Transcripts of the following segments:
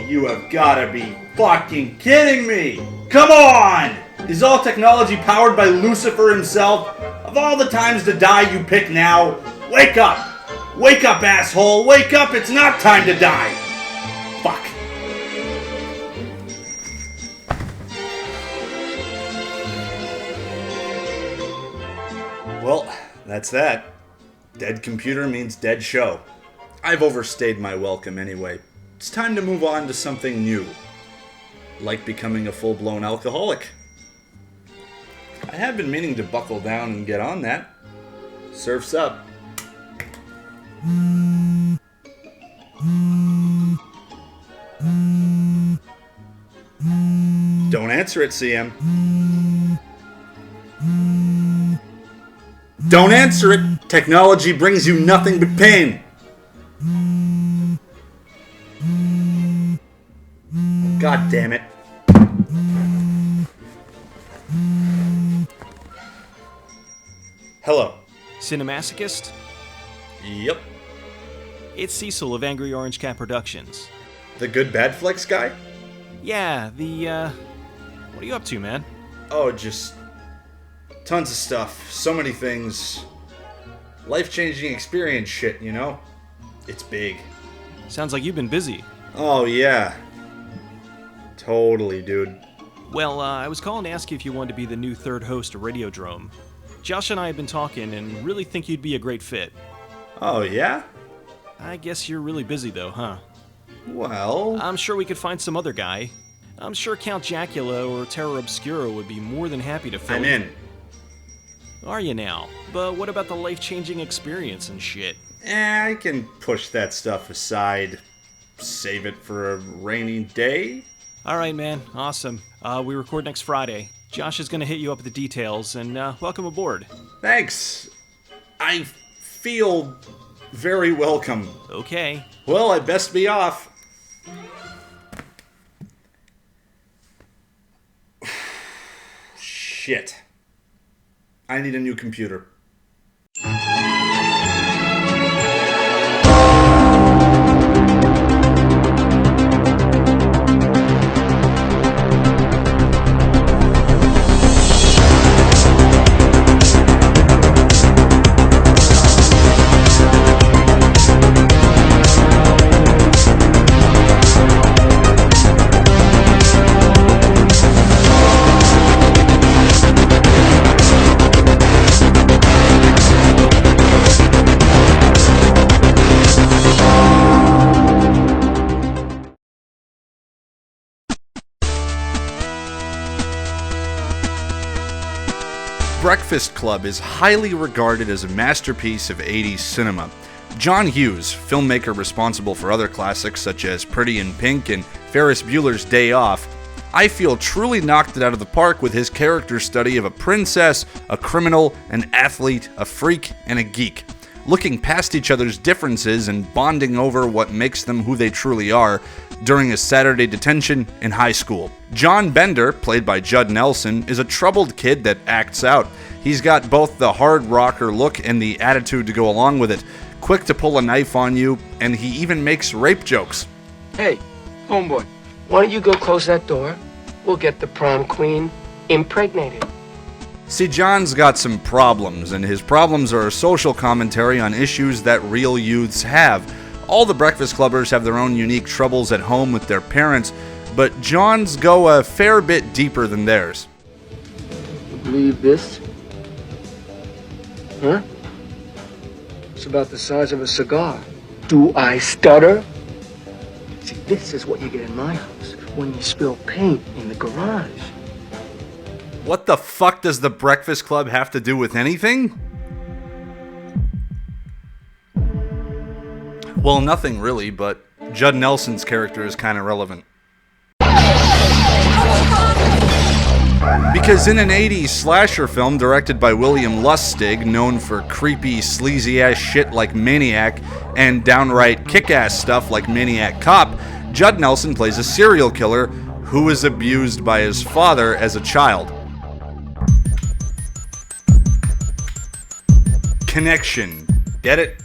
You have gotta be fucking kidding me! Come on! Is all technology powered by Lucifer himself? Of all the times to die you pick now, wake up! Wake up, asshole! Wake up! It's not time to die! Fuck. Well, that's that. Dead computer means dead show. I've overstayed my welcome anyway. It's time to move on to something new. Like becoming a full-blown alcoholic. I have been meaning to buckle down and get on that. Surf's up. Don't answer it, CM. Don't answer it! Technology brings you nothing but pain! God damn it. Hello. Cine-Masochist? Yep. It's Cecil of Angry Orange Cat Productions. The good bad flicks guy? Yeah, what are you up to, man? Oh, just tons of stuff. So many things. Life-changing experience shit, you know? It's big. Sounds like you've been busy. Oh, yeah. Totally, dude. Well, I was calling to ask you if you wanted to be the new third host of Radiodrome. Josh and I have been talking and really think you'd be a great fit. Oh, yeah? I guess you're really busy though, huh? Well... I'm sure we could find some other guy. I'm sure Count Jacula or Terra Obscura would be more than happy to fill I'm in. Are you now? But what about the life-changing experience and shit? I can push that stuff aside. Save it for a rainy day? Alright, man. Awesome. We record next Friday. Josh is gonna hit you up with the details, and welcome aboard. Thanks. I feel very welcome. Okay. Well, I best be off. Shit. I need a new computer. Breakfast Club is highly regarded as a masterpiece of 80s cinema. John Hughes, filmmaker responsible for other classics such as Pretty in Pink and Ferris Bueller's Day Off, I feel truly knocked it out of the park with his character study of a princess, a criminal, an athlete, a freak, and a geek, looking past each other's differences and bonding over what makes them who they truly are during a Saturday detention in high school. John Bender, played by Judd Nelson, is a troubled kid that acts out. He's got both the hard rocker look and the attitude to go along with it, quick to pull a knife on you, and he even makes rape jokes. Hey, homeboy, why don't you go close that door? We'll get the prom queen impregnated. See, John's got some problems, and his problems are a social commentary on issues that real youths have. All the Breakfast Clubbers have their own unique troubles at home with their parents, but John's go a fair bit deeper than theirs. You believe this? Huh? It's about the size of a cigar. Do I stutter? See, this is what you get in my house when you spill paint in the garage. What the fuck does the Breakfast Club have to do with anything? Well, nothing really, but Judd Nelson's character is kind of relevant. Because in an 80s slasher film directed by William Lustig, known for creepy, sleazy-ass shit like Maniac, and downright kick-ass stuff like Maniac Cop, Judd Nelson plays a serial killer who was abused by his father as a child. Connection. Get it?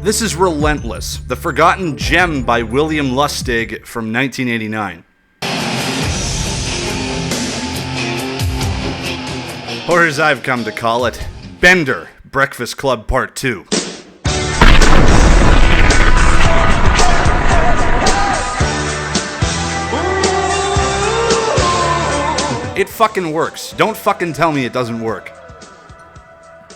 This is Relentless, the forgotten gem by William Lustig from 1989. Or as I've come to call it, Bender, Breakfast Club Part 2. It fucking works. Don't fucking tell me it doesn't work.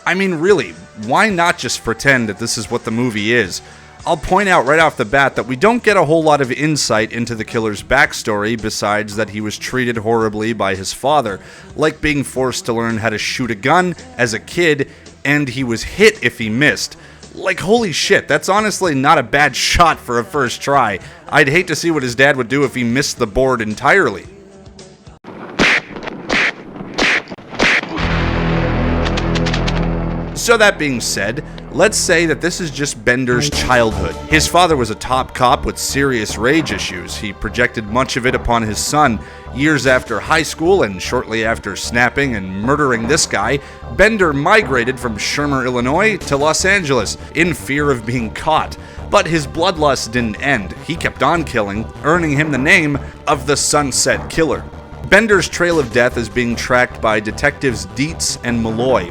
I mean, really, why not just pretend that this is what the movie is? I'll point out right off the bat that we don't get a whole lot of insight into the killer's backstory besides that he was treated horribly by his father, like being forced to learn how to shoot a gun as a kid, and he was hit if he missed. Like, holy shit, that's honestly not a bad shot for a first try. I'd hate to see what his dad would do if he missed the board entirely. So that being said, let's say that this is just Bender's childhood. His father was a top cop with serious rage issues. He projected much of it upon his son. Years after high school and shortly after snapping and murdering this guy, Bender migrated from Shermer, Illinois to Los Angeles in fear of being caught. But his bloodlust didn't end. He kept on killing, earning him the name of the Sunset Killer. Bender's trail of death is being tracked by detectives Dietz and Malloy.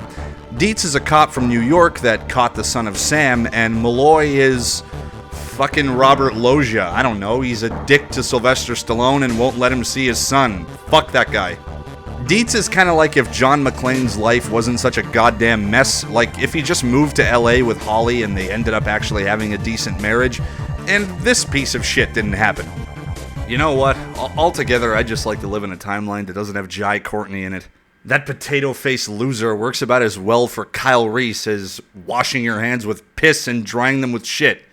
Dietz is a cop from New York that caught the son of Sam, and Malloy is fucking Robert Loggia. I don't know, he's a dick to Sylvester Stallone and won't let him see his son. Fuck that guy. Dietz is kind of like if John McClane's life wasn't such a goddamn mess, like if he just moved to LA with Holly and they ended up actually having a decent marriage, and this piece of shit didn't happen. You know what? Altogether, I just like to live in a timeline that doesn't have Jai Courtney in it. That potato-faced loser works about as well for Kyle Reese as washing your hands with piss and drying them with shit.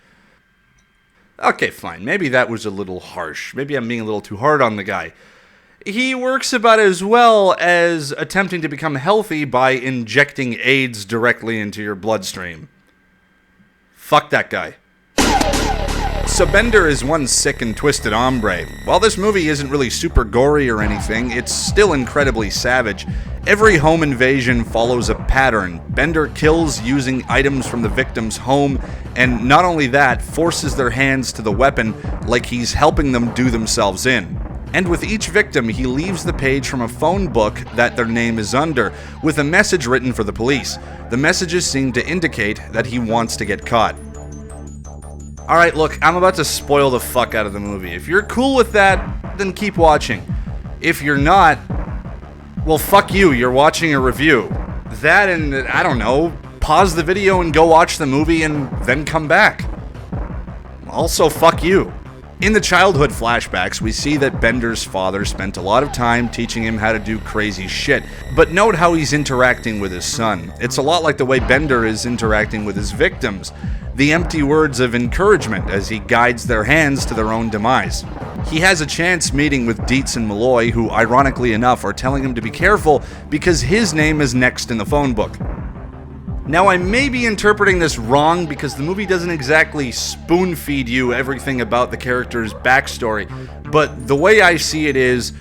Okay, fine. Maybe that was a little harsh. Maybe I'm being a little too hard on the guy. He works about as well as attempting to become healthy by injecting AIDS directly into your bloodstream. Fuck that guy. So Bender is one sick and twisted hombre. While this movie isn't really super gory or anything, it's still incredibly savage. Every home invasion follows a pattern. Bender kills using items from the victim's home, and not only that, forces their hands to the weapon like he's helping them do themselves in. And with each victim, he leaves the page from a phone book that their name is under, with a message written for the police. The messages seem to indicate that he wants to get caught. Alright, look, I'm about to spoil the fuck out of the movie. If you're cool with that, then keep watching. If you're not, well, fuck you, you're watching a review. That and, I don't know, pause the video and go watch the movie and then come back. Also, fuck you. In the childhood flashbacks, we see that Bender's father spent a lot of time teaching him how to do crazy shit. But note how he's interacting with his son. It's a lot like the way Bender is interacting with his victims. The empty words of encouragement as he guides their hands to their own demise. He has a chance meeting with Dietz and Malloy, who ironically enough are telling him to be careful because his name is next in the phone book. Now, I may be interpreting this wrong because the movie doesn't exactly spoon-feed you everything about the character's backstory, but the way I see it is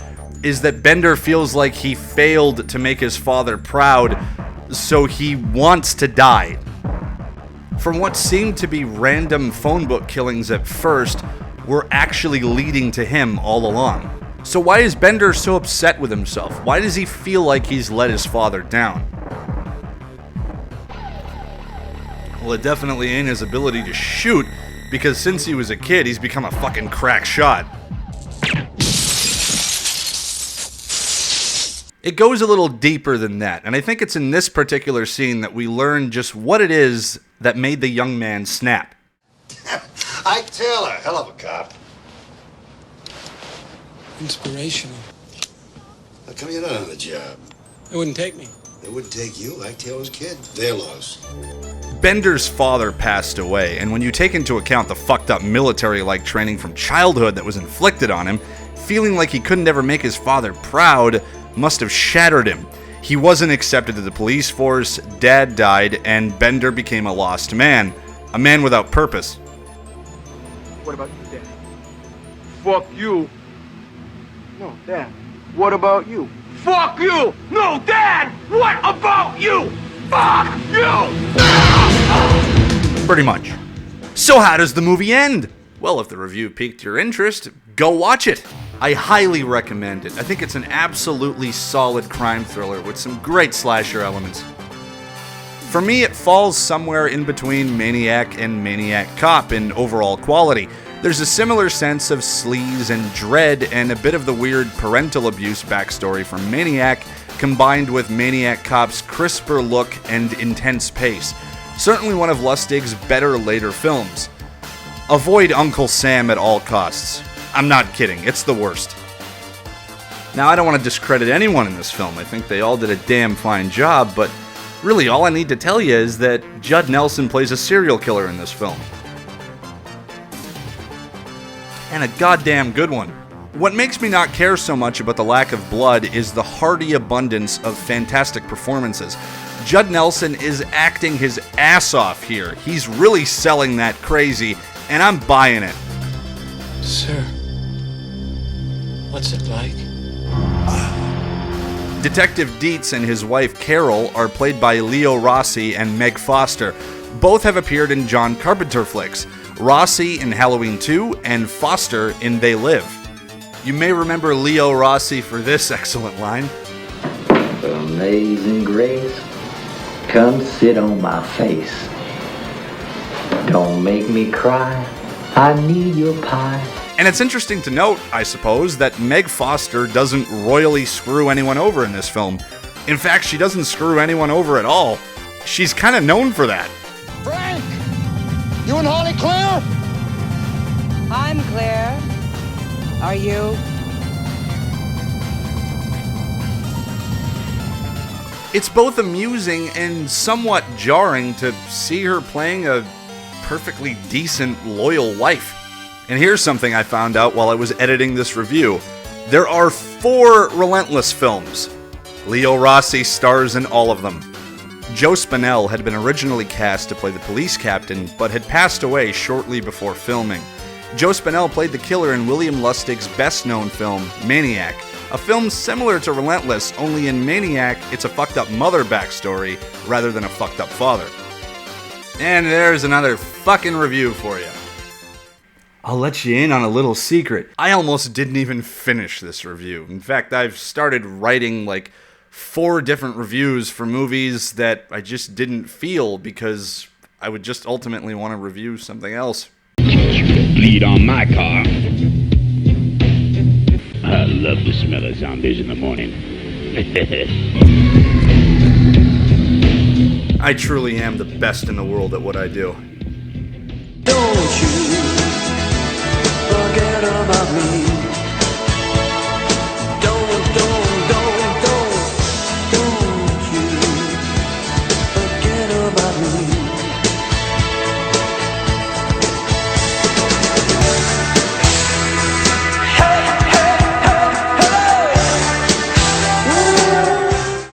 that Bender feels like he failed to make his father proud, so he wants to die. From what seemed to be random phone book killings at first, were actually leading to him all along. So why is Bender so upset with himself? Why does he feel like he's let his father down? Well, it definitely ain't his ability to shoot, because since he was a kid, he's become a fucking crack shot. It goes a little deeper than that, and I think it's in this particular scene that we learn just what it is that made the young man snap. Ike Taylor, hell of a cop. Inspirational. How come you're not on the job? It wouldn't take me. It wouldn't take you, Ike Taylor's kid. Their loss. Bender's father passed away, and when you take into account the fucked up military-like training from childhood that was inflicted on him, feeling like he couldn't ever make his father proud must have shattered him. He wasn't accepted to the police force, Dad died, and Bender became a lost man. A man without purpose. What about you, Dad? Fuck you. No, Dad. What about you? Fuck you! No, Dad! What about you? Fuck you! Pretty much. So how does the movie end? Well, if the review piqued your interest, go watch it. I highly recommend it. I think it's an absolutely solid crime thriller with some great slasher elements. For me, it falls somewhere in between Maniac and Maniac Cop in overall quality. There's a similar sense of sleaze and dread and a bit of the weird parental abuse backstory from Maniac combined with Maniac Cop's crisper look and intense pace. Certainly one of Lustig's better later films. Avoid Uncle Sam at all costs. I'm not kidding, it's the worst. Now, I don't want to discredit anyone in this film. I think they all did a damn fine job, but really all I need to tell you is that Judd Nelson plays a serial killer in this film. And a goddamn good one. What makes me not care so much about the lack of blood is the hearty abundance of fantastic performances. Judd Nelson is acting his ass off here. He's really selling that crazy, and I'm buying it. Sir, what's it like? Detective Dietz and his wife Carol are played by Leo Rossi and Meg Foster. Both have appeared in John Carpenter flicks, Rossi in Halloween 2 and Foster in They Live. You may remember Leo Rossi for this excellent line. Amazing grace, come sit on my face. Don't make me cry, I need your pie. And it's interesting to note, I suppose, that Meg Foster doesn't royally screw anyone over in this film. In fact, she doesn't screw anyone over at all. She's kind of known for that. Frank! You and Holly Claire? I'm Claire. Are you? It's both amusing and somewhat jarring to see her playing a perfectly decent, loyal wife. And here's something I found out while I was editing this review. There are 4 Relentless films. Leo Rossi stars in all of them. Joe Spinell had been originally cast to play the police captain, but had passed away shortly before filming. Joe Spinell played the killer in William Lustig's best-known film, Maniac, a film similar to Relentless, only in Maniac, it's a fucked-up mother backstory rather than a fucked-up father. And there's another fucking review for you. I'll let you in on a little secret. I almost didn't even finish this review. In fact, I've started writing like 4 different reviews for movies that I just didn't feel because I would just ultimately want to review something else. Bleed on my car. I love the smell of zombies in the morning. I truly am the best in the world at what I do.